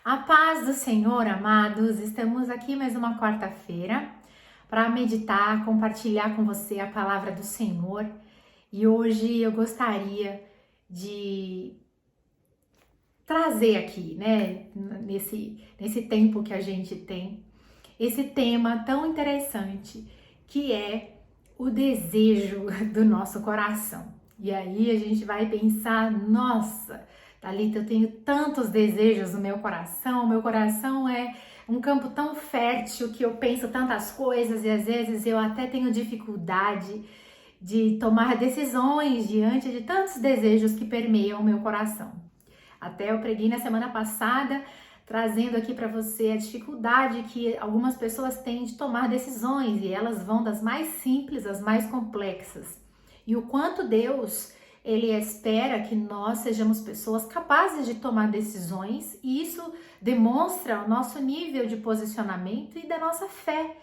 A paz do Senhor, amados, estamos aqui mais uma quarta-feira para meditar, compartilhar com você a palavra do Senhor. E hoje eu gostaria de trazer aqui, nesse tempo que a gente tem, esse tema tão interessante que é o desejo do nosso coração. E aí a gente vai pensar, nossa, Thalita, eu tenho tantos desejos no meu coração é um campo tão fértil que eu penso tantas coisas e às vezes eu até tenho dificuldade de tomar decisões diante de tantos desejos que permeiam o meu coração. Até eu preguei na semana passada, trazendo aqui para você a dificuldade que algumas pessoas têm de tomar decisões e elas vão das mais simples às mais complexas. E o quanto Deus, Ele espera que nós sejamos pessoas capazes de tomar decisões e isso demonstra o nosso nível de posicionamento e da nossa fé,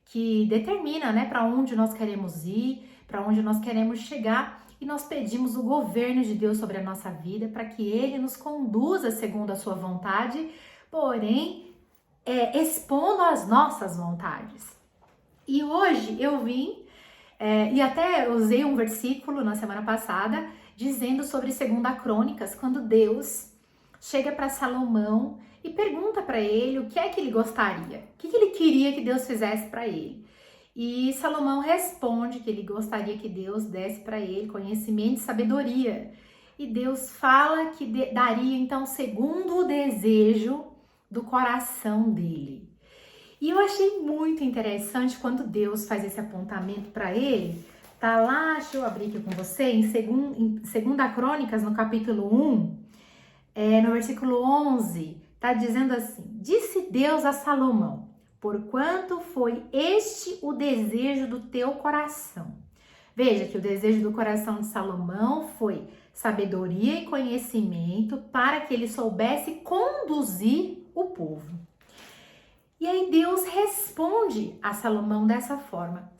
que determina, para onde nós queremos ir, para onde nós queremos chegar. E nós pedimos o governo de Deus sobre a nossa vida para que Ele nos conduza segundo a sua vontade, porém, expondo as nossas vontades. E hoje eu vim, e até usei um versículo na semana passada, dizendo sobre 2 Crônicas, quando Deus chega para Salomão e pergunta para ele o que é que ele gostaria, o que ele queria que Deus fizesse para ele. E Salomão responde que ele gostaria que Deus desse para ele conhecimento e sabedoria. E Deus fala que daria então segundo o desejo do coração dele. E eu achei muito interessante quando Deus faz esse apontamento para ele. Tá lá, deixa eu abrir aqui com você, em 2 Crônicas, no capítulo 1, no versículo 11, tá dizendo assim: disse Deus a Salomão, porquanto foi este o desejo do teu coração. Veja que o desejo do coração de Salomão foi sabedoria e conhecimento para que ele soubesse conduzir o povo. E aí Deus responde a Salomão dessa forma: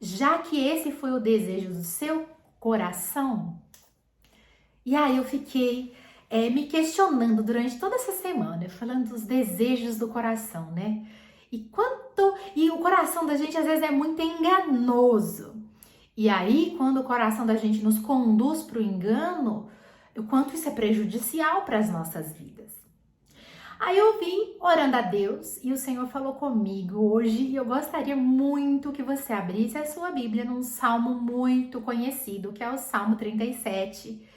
já que esse foi o desejo do seu coração. E aí eu fiquei me questionando durante toda essa semana, falando dos desejos do coração, né? E o coração da gente às vezes é muito enganoso. E aí, quando o coração da gente nos conduz para o engano, o quanto isso é prejudicial para as nossas vidas. Aí eu vim orando a Deus e o Senhor falou comigo hoje e eu gostaria muito que você abrisse a sua Bíblia num salmo muito conhecido, que é o Salmo 37.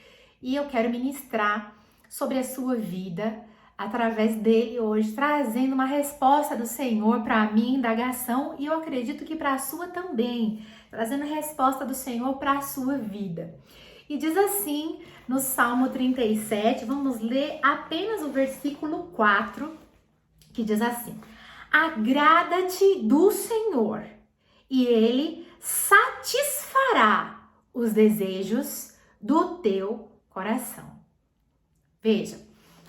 E eu quero ministrar sobre a sua vida através dele hoje, trazendo uma resposta do Senhor para a minha indagação e eu acredito que para a sua também, trazendo a resposta do Senhor para a sua vida. E diz assim no Salmo 37, vamos ler apenas o versículo 4, que diz assim: agrada-te do Senhor e Ele satisfará os desejos do teu coração. Veja,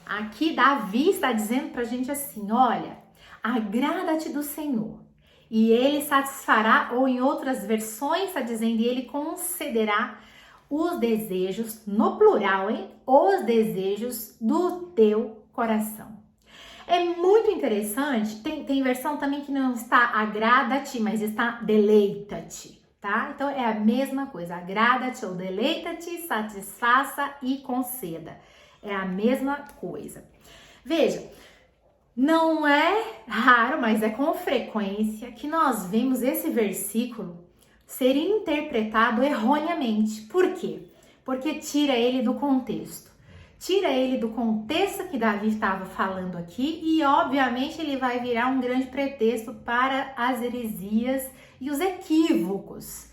aqui Davi está dizendo pra gente assim, olha, agrada-te do Senhor e Ele satisfará, ou em outras versões está dizendo, e Ele concederá os desejos, no plural, os desejos do teu coração. É muito interessante, tem versão também que não está agrada-te, mas está deleita-te, tá? Então é a mesma coisa, agrada-te ou deleita-te, satisfaça e conceda. É a mesma coisa. Veja, não é raro, mas é com frequência que nós vemos esse versículo ser interpretado erroneamente. Por quê? Porque tira ele do contexto. Tira ele do contexto que Davi estava falando aqui e, obviamente, ele vai virar um grande pretexto para as heresias e os equívocos.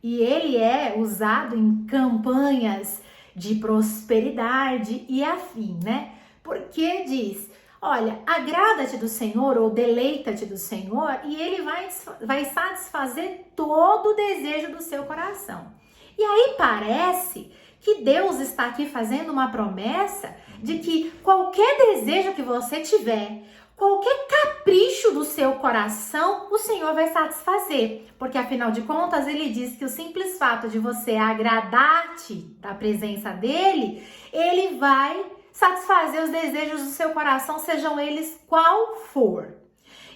E ele é usado em campanhas de prosperidade e afim, né? Porque diz, olha, agrada-te do Senhor ou deleita-te do Senhor e Ele vai satisfazer todo o desejo do seu coração. E aí parece que Deus está aqui fazendo uma promessa de que qualquer desejo que você tiver, qualquer capricho do seu coração, o Senhor vai satisfazer. Porque afinal de contas, Ele diz que o simples fato de você agradar-te da presença dEle, Ele vai satisfazer os desejos do seu coração, sejam eles qual for.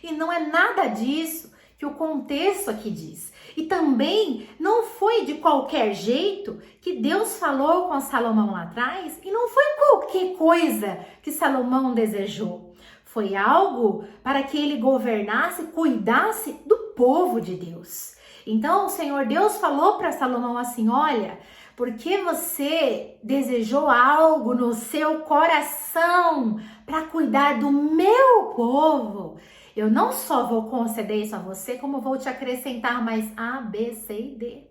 E não é nada disso que o contexto aqui diz. E também não foi de qualquer jeito que Deus falou com Salomão lá atrás, e não foi qualquer coisa que Salomão desejou. Foi algo para que ele governasse, cuidasse do povo de Deus. Então o Senhor Deus falou para Salomão assim: olha, porque você desejou algo no seu coração para cuidar do meu povo, eu não só vou conceder isso a você, como vou te acrescentar mais A, B, C e D.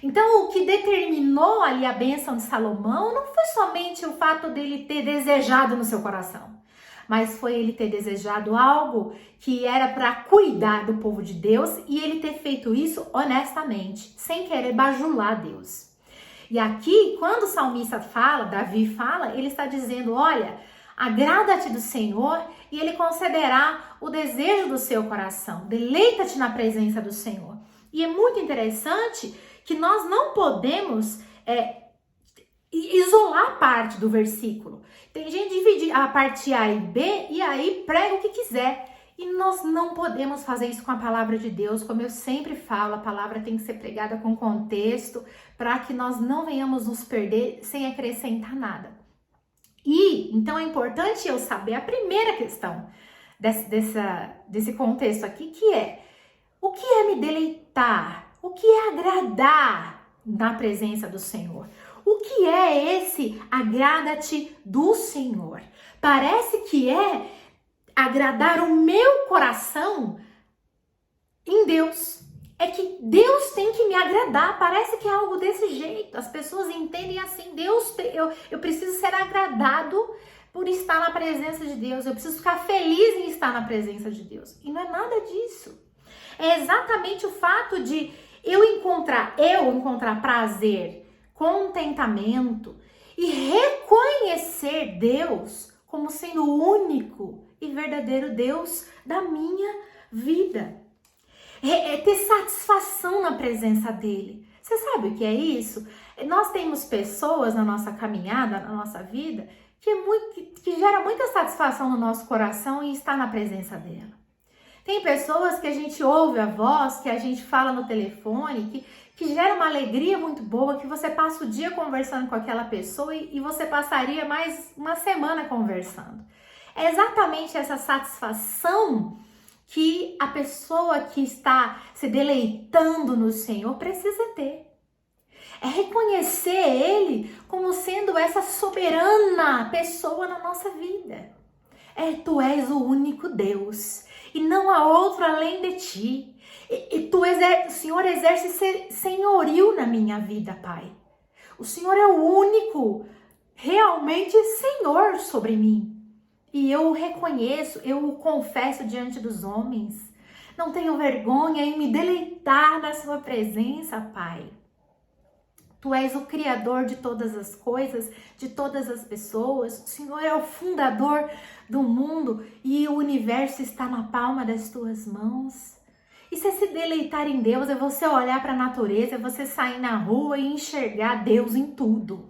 Então, o que determinou ali a bênção de Salomão não foi somente o fato dele ter desejado no seu coração, mas foi ele ter desejado algo que era para cuidar do povo de Deus e ele ter feito isso honestamente, sem querer bajular Deus. E aqui, quando o salmista fala, Davi fala, ele está dizendo: olha, agrada-te do Senhor e ele concederá o desejo do seu coração. Deleita-te na presença do Senhor. E é muito interessante que nós não podemos isolar parte do versículo. Tem gente que divide a parte A e B e aí prega o que quiser. E nós não podemos fazer isso com a palavra de Deus. Como eu sempre falo, a palavra tem que ser pregada com contexto para que nós não venhamos nos perder sem acrescentar nada. E então é importante eu saber a primeira questão desse contexto aqui, que é: o que é me deleitar? O que é agradar na presença do Senhor? O que é esse agrada-te do Senhor? Parece que é agradar o meu coração em Deus. É que Deus tem que me agradar. Parece que é algo desse jeito. As pessoas entendem assim: eu preciso ser agradado por estar na presença de Deus. Eu preciso ficar feliz em estar na presença de Deus. E não é nada disso. É exatamente o fato de eu encontrar prazer, contentamento e reconhecer Deus como sendo o único e verdadeiro Deus da minha vida. É ter satisfação na presença dele. Você sabe o que é isso? Nós temos pessoas na nossa caminhada, na nossa vida, que gera muita satisfação no nosso coração e estar na presença dela. Tem pessoas que a gente ouve a voz, que a gente fala no telefone, que gera uma alegria muito boa, que você passa o dia conversando com aquela pessoa e você passaria mais uma semana conversando. É exatamente essa satisfação que a pessoa que está se deleitando no Senhor precisa ter. É reconhecer Ele como sendo essa soberana pessoa na nossa vida. Tu és o único Deus e não há outro além de ti. O Senhor exerce senhorio na minha vida, Pai. O Senhor é o único realmente Senhor sobre mim. E eu o reconheço, eu o confesso diante dos homens. Não tenho vergonha em me deleitar na sua presença, Pai. Tu és o Criador de todas as coisas, de todas as pessoas. O Senhor é o fundador do mundo e o universo está na palma das tuas mãos. Isso é se deleitar em Deus, é você olhar para a natureza, é você sair na rua e enxergar Deus em tudo.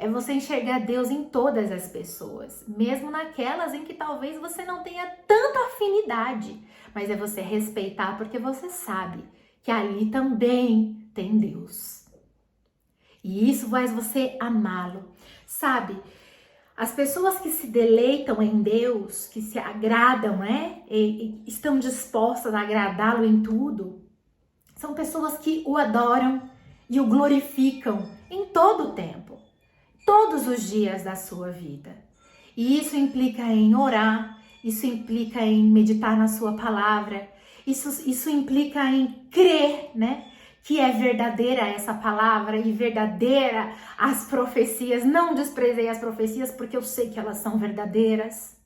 É você enxergar Deus em todas as pessoas, mesmo naquelas em que talvez você não tenha tanta afinidade, mas é você respeitar porque você sabe que ali também tem Deus. E isso faz você amá-lo. Sabe, as pessoas que se deleitam em Deus, que se agradam, e estão dispostas a agradá-lo em tudo, são pessoas que o adoram e o glorificam em todo o tempo. Todos os dias da sua vida. E isso implica em orar, isso implica em meditar na sua palavra, isso implica em crer, que é verdadeira essa palavra e verdadeira as profecias. Não desprezei as profecias porque eu sei que elas são verdadeiras.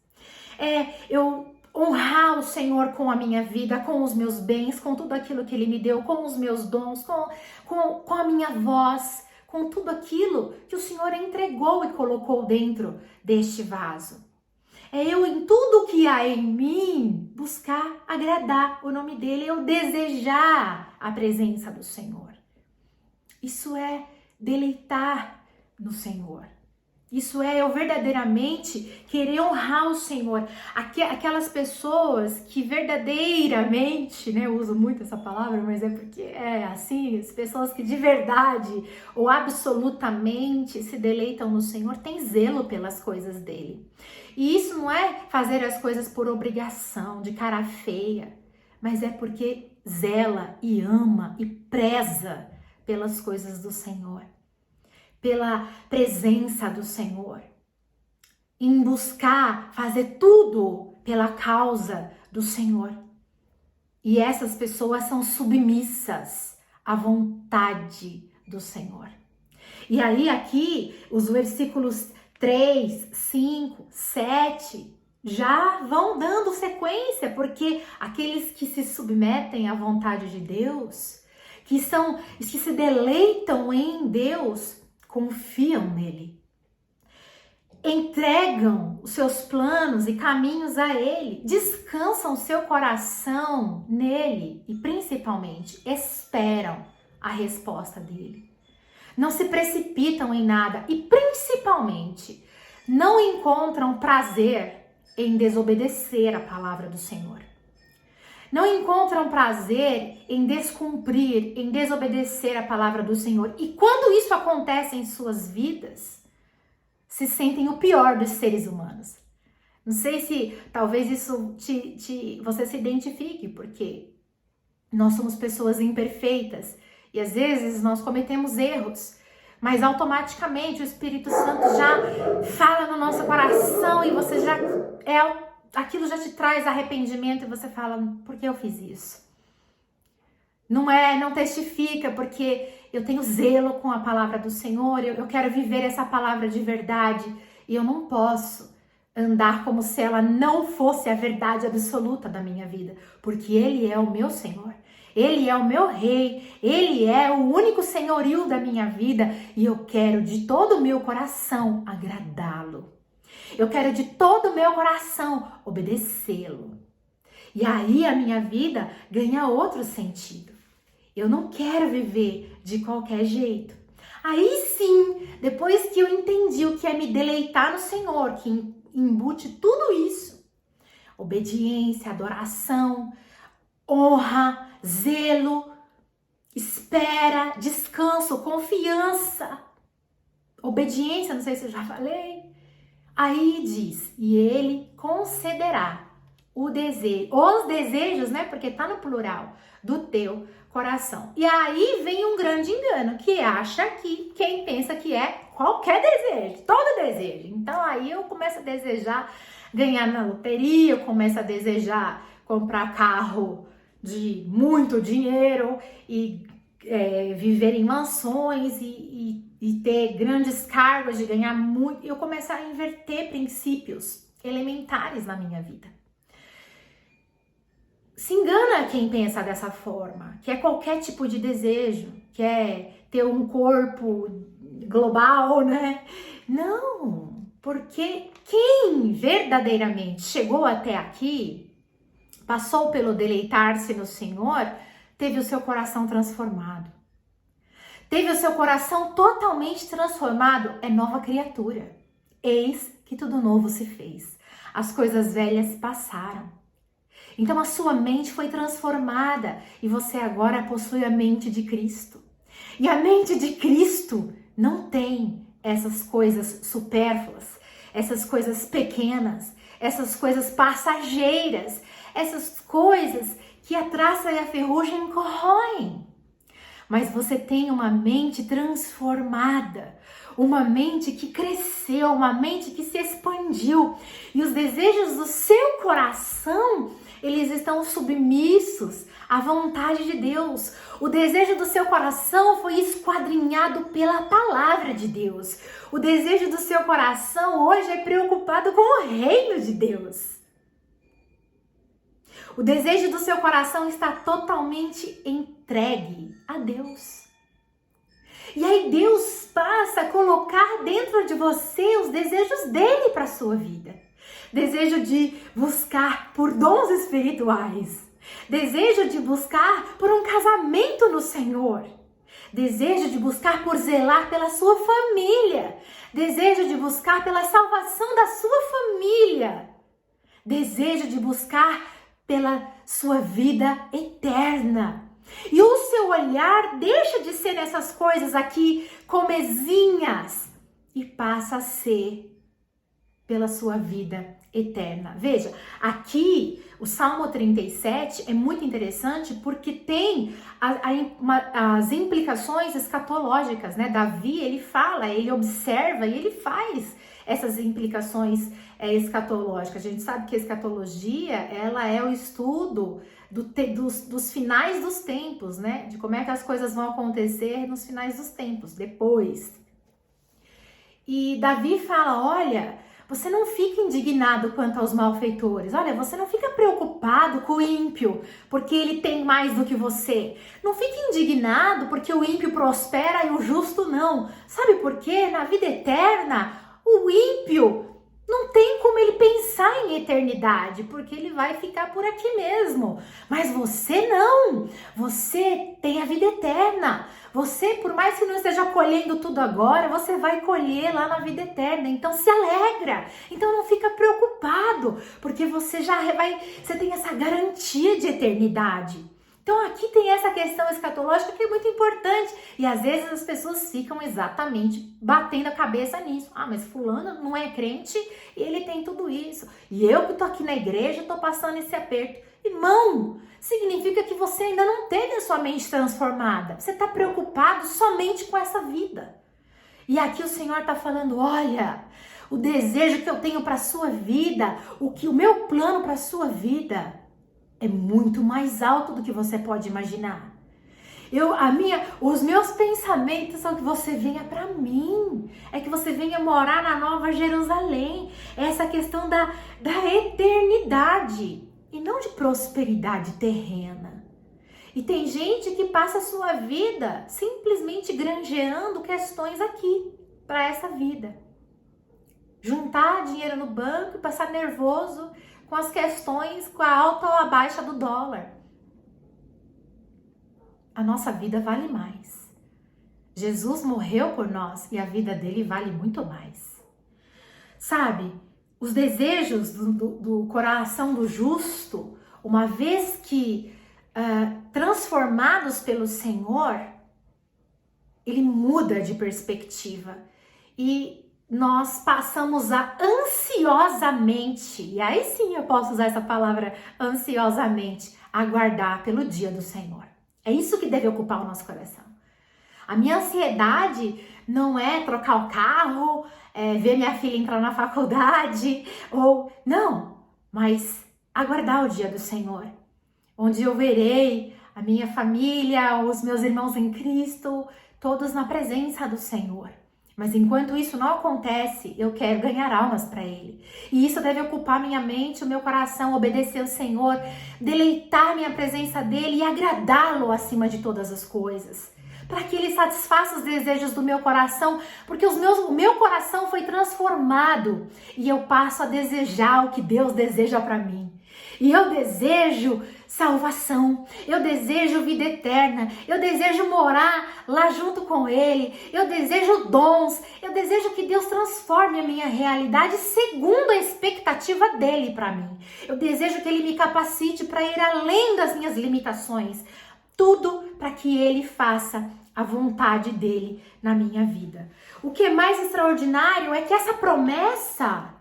Eu honrar o Senhor com a minha vida, com os meus bens, com tudo aquilo que Ele me deu, com os meus dons, com a minha voz, com tudo aquilo que o Senhor entregou e colocou dentro deste vaso. É eu, em tudo que há em mim, buscar agradar o nome dEle, eu desejar a presença do Senhor. Isso é deleitar no Senhor. Isso é eu verdadeiramente querer honrar o Senhor. Aquelas pessoas que verdadeiramente, né, eu uso muito essa palavra, mas é porque é assim, as pessoas que de verdade ou absolutamente se deleitam no Senhor, têm zelo pelas coisas dele. E isso não é fazer as coisas por obrigação, de cara feia, mas é porque zela e ama e preza pelas coisas do Senhor, pela presença do Senhor, em buscar fazer tudo pela causa do Senhor. E essas pessoas são submissas à vontade do Senhor. E aí aqui os versículos 3, 5, 7 já vão dando sequência, porque aqueles que se submetem à vontade de Deus, que se deleitam em Deus, confiam nele, entregam os seus planos e caminhos a ele, descansam o seu coração nele e principalmente esperam a resposta dele. Não se precipitam em nada e principalmente não encontram prazer em desobedecer a palavra do Senhor. Não encontram prazer em descumprir, em desobedecer a palavra do Senhor. E quando isso acontece em suas vidas, se sentem o pior dos seres humanos. Não sei se talvez isso você se identifique, porque nós somos pessoas imperfeitas e às vezes nós cometemos erros, mas automaticamente o Espírito Santo já fala no nosso coração e você já aquilo já te traz arrependimento e você fala, por que eu fiz isso? Não testifica, porque eu tenho zelo com a palavra do Senhor, eu quero viver essa palavra de verdade e eu não posso andar como se ela não fosse a verdade absoluta da minha vida, porque Ele é o meu Senhor, Ele é o meu Rei, Ele é o único senhorio da minha vida e eu quero de todo o meu coração agradá-lo. Eu quero de todo o meu coração obedecê-lo. E aí a minha vida ganha outro sentido. Eu não quero viver de qualquer jeito. Aí sim, depois que eu entendi o que é me deleitar no Senhor, que embute tudo isso, obediência, adoração, honra, zelo, espera, descanso, confiança, obediência, não sei se eu já falei. Aí diz, e ele concederá os desejos, né? Porque tá no plural, do teu coração. E aí vem um grande engano, que acha que quem pensa que é qualquer desejo, todo desejo. Então aí eu começo a desejar ganhar na loteria, eu começo a desejar comprar carro de muito dinheiro e viver em mansões e ter grandes cargos, de ganhar muito. Eu começo a inverter princípios elementares na minha vida. Se engana quem pensa dessa forma, que é qualquer tipo de desejo, que é ter um corpo global, né? Não, porque quem verdadeiramente chegou até aqui, passou pelo deleitar-se no Senhor, teve o seu coração transformado. Teve o seu coração totalmente transformado, é nova criatura. Eis que tudo novo se fez. As coisas velhas passaram. Então a sua mente foi transformada e você agora possui a mente de Cristo. E a mente de Cristo não tem essas coisas supérfluas, essas coisas pequenas, essas coisas passageiras, essas coisas que a traça e a ferrugem corroem. Mas você tem uma mente transformada, uma mente que cresceu, uma mente que se expandiu. E os desejos do seu coração, eles estão submissos à vontade de Deus. O desejo do seu coração foi esquadrinhado pela palavra de Deus. O desejo do seu coração hoje é preocupado com o reino de Deus. O desejo do seu coração está totalmente entregue a Deus. E aí Deus passa a colocar dentro de você os desejos dele para a sua vida. Desejo de buscar por dons espirituais. Desejo de buscar por um casamento no Senhor. Desejo de buscar por zelar pela sua família. desejo de buscar pela salvação da sua família, desejo de buscar pela sua vida eterna. E o seu olhar deixa de ser nessas coisas aqui comezinhas e passa a ser pela sua vida eterna. Veja, aqui o Salmo 37 é muito interessante porque tem as implicações escatológicas, né? Davi, ele fala, ele observa e ele faz essas implicações escatológicas. A gente sabe que a escatologia, ela é o estudo dos finais dos tempos, né? De como é que as coisas vão acontecer nos finais dos tempos, depois. E Davi fala, olha, você não fica indignado quanto aos malfeitores. Olha, você não fica preocupado com o ímpio, porque ele tem mais do que você. Não fique indignado porque o ímpio prospera e o justo não. Sabe por quê? Na vida eterna, o ímpio não tem como ele pensar em eternidade, porque ele vai ficar por aqui mesmo. Mas você não. Você tem a vida eterna. Você, por mais que não esteja colhendo tudo agora, você vai colher lá na vida eterna. Então se alegra. Então não fica preocupado, porque você você tem essa garantia de eternidade. Então aqui tem essa questão escatológica que é muito importante. E às vezes as pessoas ficam exatamente batendo a cabeça nisso. Ah, mas fulano não é crente e ele tem tudo isso. E eu que tô aqui na igreja tô passando esse aperto. Irmão, significa que você ainda não teve a sua mente transformada. Você está preocupado somente com essa vida. E aqui o Senhor está falando, olha, o desejo que eu tenho para a sua vida, o meu plano para a sua vida é muito mais alto do que você pode imaginar. Os meus pensamentos são que você venha para mim, é que você venha morar na Nova Jerusalém, essa questão da eternidade. E não de prosperidade terrena. E tem gente que passa a sua vida simplesmente granjeando questões aqui, para essa vida. Juntar dinheiro no banco e passar nervoso com as questões, com a alta ou a baixa do dólar. A nossa vida vale mais. Jesus morreu por nós e a vida dele vale muito mais. Sabe? Os desejos do coração do justo, uma vez que transformados pelo Senhor, ele muda de perspectiva. E nós passamos a ansiosamente, e aí sim eu posso usar essa palavra ansiosamente, aguardar pelo dia do Senhor. É isso que deve ocupar o nosso coração. A minha ansiedade não é trocar o carro, ver minha filha entrar na faculdade, mas aguardar o dia do Senhor, onde eu verei a minha família, os meus irmãos em Cristo, todos na presença do Senhor. Mas enquanto isso não acontece, eu quero ganhar almas para Ele. E isso deve ocupar minha mente, o meu coração, obedecer ao Senhor, deleitar-me a presença dEle e agradá-lo acima de todas as coisas. Para que Ele satisfaça os desejos do meu coração, porque o meu coração foi transformado e eu passo a desejar o que Deus deseja para mim. E eu desejo salvação, eu desejo vida eterna, eu desejo morar lá junto com Ele, eu desejo dons, eu desejo que Deus transforme a minha realidade segundo a expectativa dEle para mim. Eu desejo que Ele me capacite para ir além das minhas limitações, tudo para que Ele faça a vontade dEle na minha vida. O que é mais extraordinário é que essa promessa: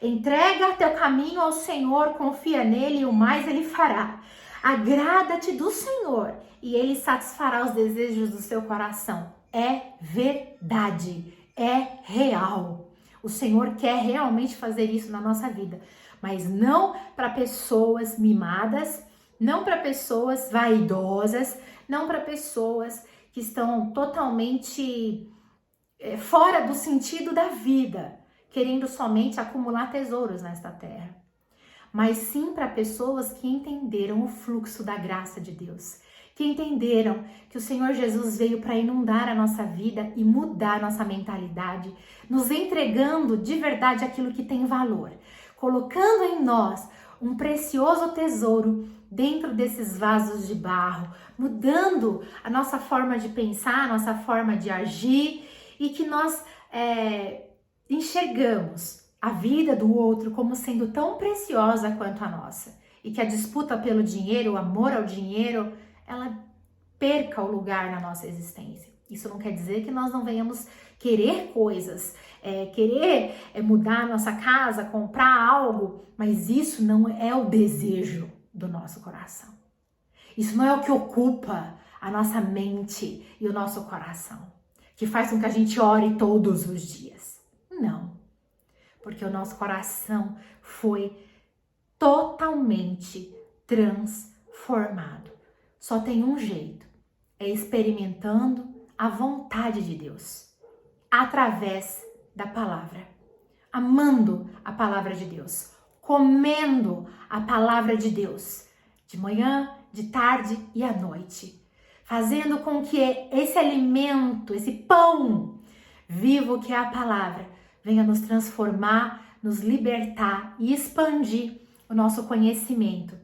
entrega teu caminho ao Senhor, confia nele e o mais Ele fará. Agrada-te do Senhor e Ele satisfará os desejos do seu coração. É verdade, é real. O Senhor quer realmente fazer isso na nossa vida, mas não para pessoas mimadas, não para pessoas vaidosas, não para pessoas que estão totalmente fora do sentido da vida, querendo somente acumular tesouros nesta terra, mas sim para pessoas que entenderam o fluxo da graça de Deus, que entenderam que o Senhor Jesus veio para inundar a nossa vida e mudar a nossa mentalidade, nos entregando de verdade aquilo que tem valor, colocando em nós um precioso tesouro dentro desses vasos de barro, mudando a nossa forma de pensar, a nossa forma de agir, e que nós enxergamos a vida do outro como sendo tão preciosa quanto a nossa e que a disputa pelo dinheiro, o amor ao dinheiro, ela perca o lugar na nossa existência. Isso não quer dizer que nós não venhamos querer coisas, querer mudar a nossa casa, comprar algo, mas isso não é o desejo do nosso coração. Isso não é o que ocupa a nossa mente e o nosso coração, que faz com que a gente ore todos os dias. Não, porque o nosso coração foi totalmente transformado. Só tem um jeito, é experimentando a vontade de Deus, através da palavra, amando a palavra de Deus, comendo a palavra de Deus, de manhã, de tarde e à noite, fazendo com que esse alimento, esse pão vivo que é a palavra, venha nos transformar, nos libertar e expandir o nosso conhecimento.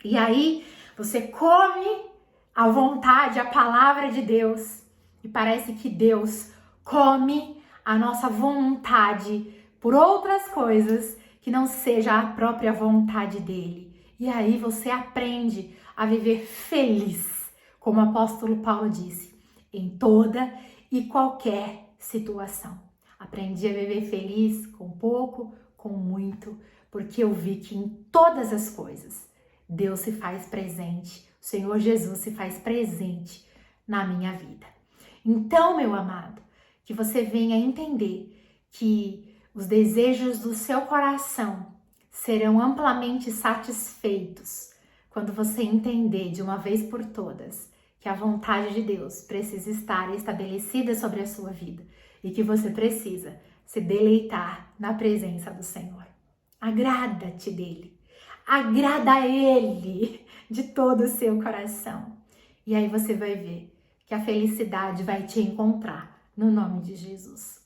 E aí você come à vontade a palavra de Deus e parece que Deus come a nossa vontade por outras coisas que não seja a própria vontade dele. E aí você aprende a viver feliz, como o apóstolo Paulo disse, em toda e qualquer situação. Aprendi a viver feliz com pouco, com muito, porque eu vi que em todas as coisas Deus se faz presente, o Senhor Jesus se faz presente na minha vida. Então, meu amado, que você venha entender que os desejos do seu coração serão amplamente satisfeitos quando você entender de uma vez por todas que a vontade de Deus precisa estar estabelecida sobre a sua vida e que você precisa se deleitar na presença do Senhor. Agrada-te dele, agrada a ele de todo o seu coração. E aí você vai ver que a felicidade vai te encontrar no nome de Jesus.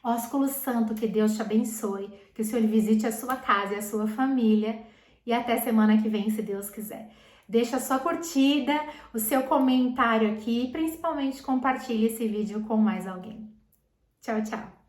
Ósculo Santo, que Deus te abençoe, que o Senhor visite a sua casa e a sua família e até semana que vem, se Deus quiser. Deixa a sua curtida, o seu comentário aqui e principalmente compartilhe esse vídeo com mais alguém. Tchau, tchau!